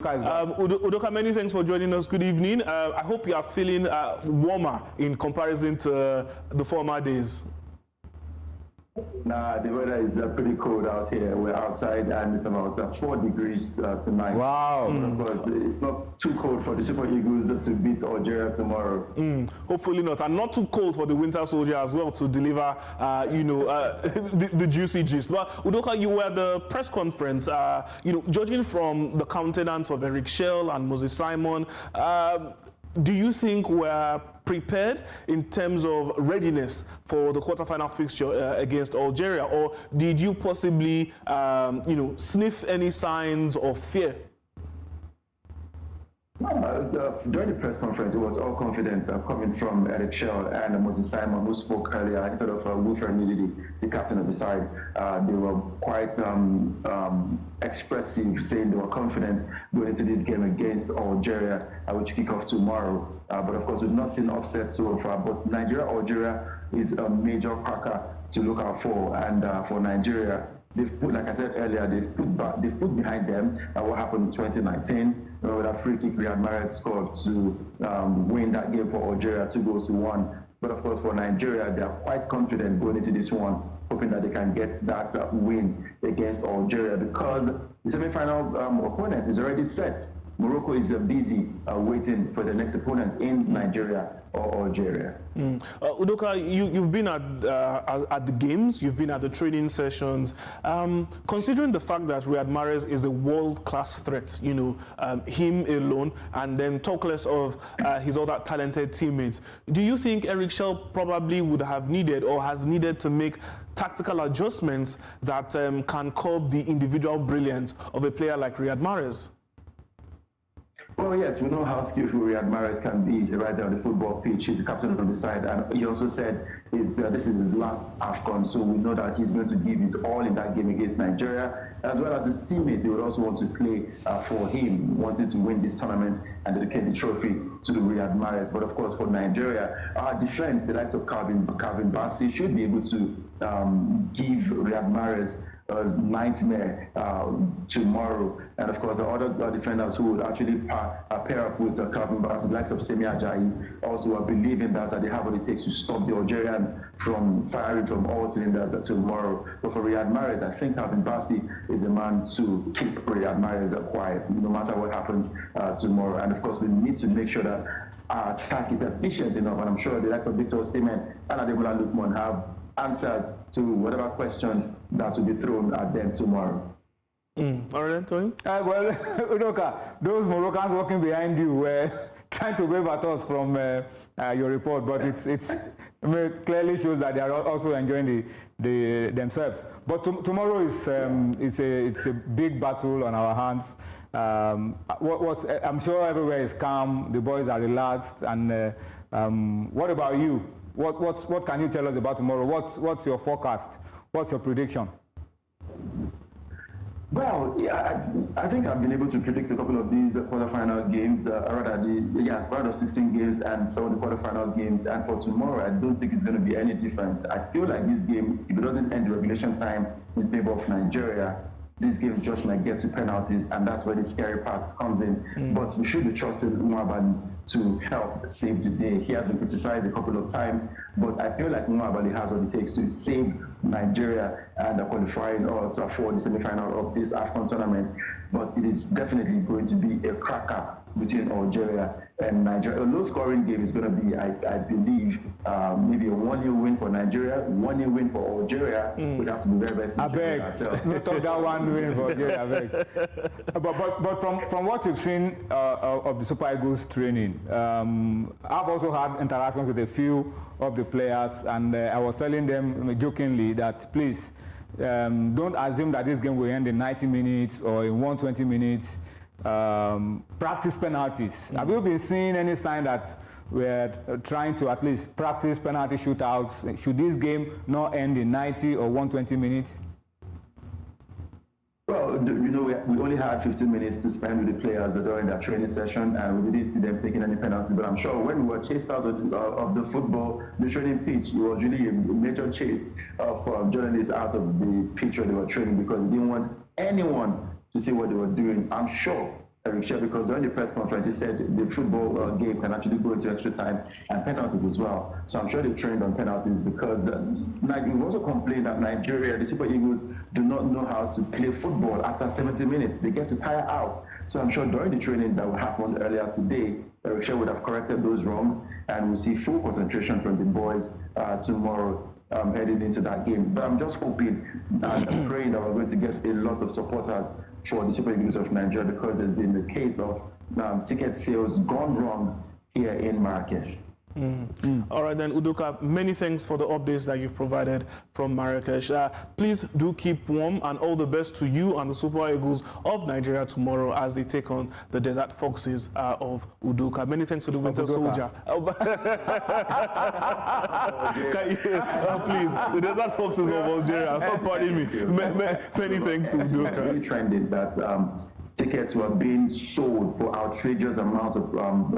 Udoka, many thanks for joining us. Good evening. I hope you are feeling warmer in comparison to the former days. Nah, the weather is pretty cold out here. We're outside and it's about 4 degrees tonight. Wow. But of course, it's not too cold for the Super Eagles to beat Algeria tomorrow. Hopefully not. And not too cold for the Winter Soldier as well to deliver, the juicy gist. But Udoka, you were at the press conference, judging from the countenance of Eric Chelle and Moses Simon, do you think we're prepared in terms of readiness for the quarterfinal fixture against Algeria, or did you possibly, sniff any signs of fear? During the press conference, it was all confidence coming from Eric Chelle and Moses Simon, who spoke earlier instead of Wilfred Ndidi, the captain of the side. They were quite expressive, saying they were confident going into this game against Algeria, which kick off tomorrow. But of course, we've not seen upset so far. But Algeria is a major cracker to look out for, and for Nigeria, they've put, like I said earlier, they've put behind them what happened in 2019. With that free kick Riyad Mahrez scored to win that game for Algeria, 2-1. But of course, for Nigeria, they are quite confident going into this one, hoping that they can get that win against Algeria, because the semi-final opponent is already set. Morocco is busy waiting for the next opponent in Nigeria or Algeria. Udoka, you've been at the games, you've been at the training sessions. Considering the fact that Riyad Mahrez is a world-class threat, him alone, and then talk less of his other talented teammates, do you think Eric Chelle probably would have needed or has needed to make tactical adjustments that can curb the individual brilliance of a player like Riyad Mahrez? Well, yes, we know how skillful Riyad Mahrez can be right there on the football pitch. He's the captain on the side, and he also said this is his last AFCON, so we know that he's going to give his all in that game against Nigeria, as well as his teammates. They would also want to play for him, wanting to win this tournament and dedicate the trophy to Riyad Mahrez. But of course, for Nigeria, our defense, the likes of Calvin Bassey, should be able to give Riyad Mahrez a nightmare tomorrow. And of course, the other defenders who would actually pair up with Calvin Bassey, the likes of Semi Ajayi, also are believing that they have what it takes to stop the Algerians from firing from all cylinders tomorrow. But for Riyad Mahrez, I think Calvin Bassey is the man to keep Riyad Mahrez quiet, no matter what happens tomorrow. And of course, we need to make sure that our attack is efficient enough. And I'm sure the likes of Victor Osimhen and Ademola Lookman have answers to whatever questions that will be thrown at them tomorrow. All right, Tony? Well, Udoka, those Moroccans walking behind you were trying to wave at us from your report, but it clearly shows that they are also enjoying themselves. But tomorrow is it's a big battle on our hands. I'm sure everywhere is calm. The boys are relaxed. And what about you? What can you tell us about tomorrow? What's your forecast? What's your prediction? Well, yeah, I think I've been able to predict a couple of these quarterfinal games, round of 16 games and some of the quarterfinal games. And for tomorrow, I don't think it's going to be any different. I feel like this game, if it doesn't end the regulation time in favor of Nigeria, this game just might get to penalties, and that's where the scary part comes in. But we should be trusting Nwabali to help save the day. He has been criticized a couple of times, but I feel like Nwabali has what it takes to save Nigeria and qualifying us for the semi-final of this AFCON tournament. But it is definitely going to be a cracker between Algeria and Nigeria. A low-scoring game is going to be, I believe, maybe a 1-0 win for Nigeria, 1-0 win for Algeria. We'd have to be very, very sincere with ourselves. Not talk that 1 win for Algeria, I beg. But from what you've seen of the Super Eagles training, I've also had interactions with a few of the players, and I was telling them jokingly that please don't assume that this game will end in 90 minutes or in 120 minutes. Practice penalties. Have you been seeing any sign that we're trying to at least practice penalty shootouts? Should this game not end in 90 or 120 minutes? Well, we only had 15 minutes to spend with the players during their training session, and we didn't see them taking any penalties. But I'm sure when we were chased out of the football, the training pitch, it was really a major chase of journalists out of the pitch where they were training, because they didn't want anyone to see what they were doing. I'm sure Eric Chelle, because during the press conference he said the football game can actually go into extra time and penalties as well. So I'm sure they trained on penalties because he also complained that Nigeria, the Super Eagles, do not know how to play football after 70 minutes. They get to tire out. So I'm sure during the training that happened earlier today, Eric Chelle would have corrected those wrongs, and we'll see full concentration from the boys tomorrow heading into that game. But I'm just hoping and praying that we're going to get a lot of supporters for the Super Eagles of Nigeria, because there's been the case of ticket sales gone wrong here in Marrakech. All right then, Udoka, many thanks for the updates that you've provided from Marrakech. Please do keep warm, and all the best to you and the Super Eagles of Nigeria tomorrow as they take on the Desert Foxes of Udoka. Many thanks to the Winter Soldier. Please, the Desert Foxes of Algeria. Pardon me. Many thanks to Udoka. It's really trending that tickets were being sold for outrageous amounts of dirhams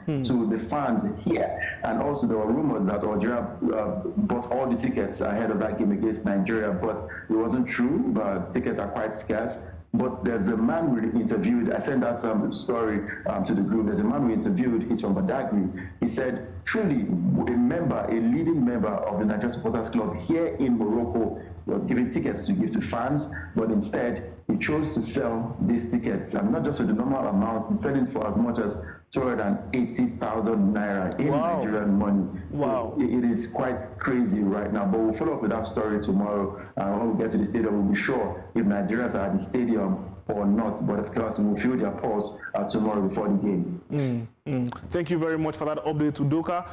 to the fans here, and also there were rumors that Algeria bought all the tickets ahead of that game against Nigeria, but it wasn't true. But tickets are quite scarce. But there's a man we interviewed. I sent that story to the group. There's a man we interviewed. He's from Badagry. He said, truly, a leading member of the Nigerian Supporters Club here in Morocco was giving tickets to give to fans, but instead he chose to sell these tickets, and not just for the normal amount, he's selling for as much as 280,000 naira in Nigerian money. Wow. So it is quite crazy right now, but we'll follow up with that story tomorrow. When we get to the stadium, we'll be sure if Nigerians are at the stadium or not, but of course we'll feel their pulse tomorrow before the game. Thank you very much for that update, Udoka.